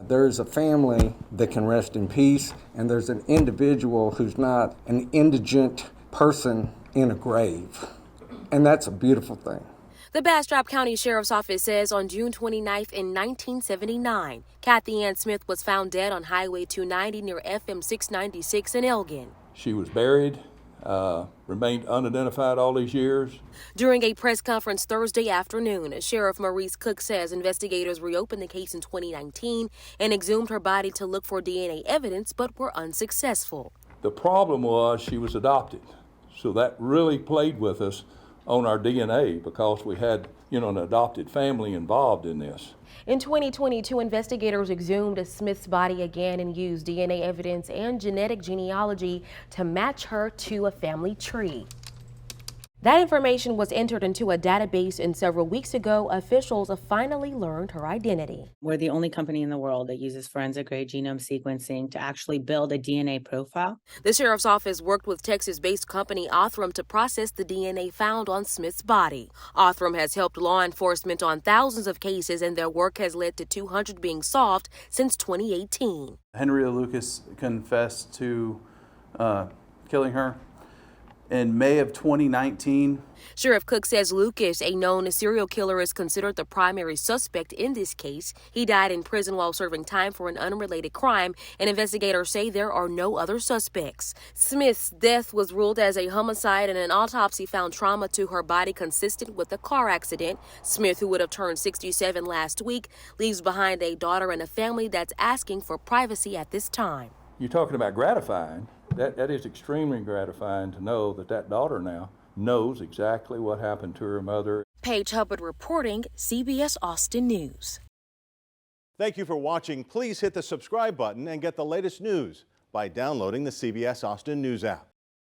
There's a family that can rest in peace, and there's an individual who's not an indigent person in a grave. And that's a beautiful thing. The Bastrop County Sheriff's Office says on June 29th in 1979, Kathy Ann Smith was found dead on Highway 290 near FM 696 in Elgin. She was buried, remained unidentified all these years. During a press conference Thursday afternoon, Sheriff Maurice Cook says investigators reopened the case in 2019 and exhumed her body to look for DNA evidence, but were unsuccessful. The problem was she was adopted, so that really played with us on our DNA because we had, an adopted family involved in this. In 2022, investigators exhumed Smith's body again and used DNA evidence and genetic genealogy to match her to a family tree. That information was entered into a database, and several weeks ago, officials finally learned her identity. We're the only company in the world that uses forensic-grade genome sequencing to actually build a DNA profile. The sheriff's office worked with Texas-based company Othram to process the DNA found on Smith's body. Othram has helped law enforcement on thousands of cases, and their work has led to 200 being solved since 2018. Henria Lucas confessed to killing her in May of 2019. Sheriff Cook says Lucas, a known serial killer, is considered the primary suspect in this case. He died in prison while serving time for an unrelated crime, and investigators say there are no other suspects. Smith's death was ruled as a homicide, and an autopsy found trauma to her body consistent with a car accident. Smith, who would have turned 67 last week, leaves behind a daughter and a family that's asking for privacy at this time. You're talking about gratifying. That is extremely gratifying to know that daughter now knows exactly what happened to her mother. Paige Hubbard reporting, CBS Austin News. Thank you for watching. Please hit the subscribe button and get the latest news by downloading the CBS Austin News app.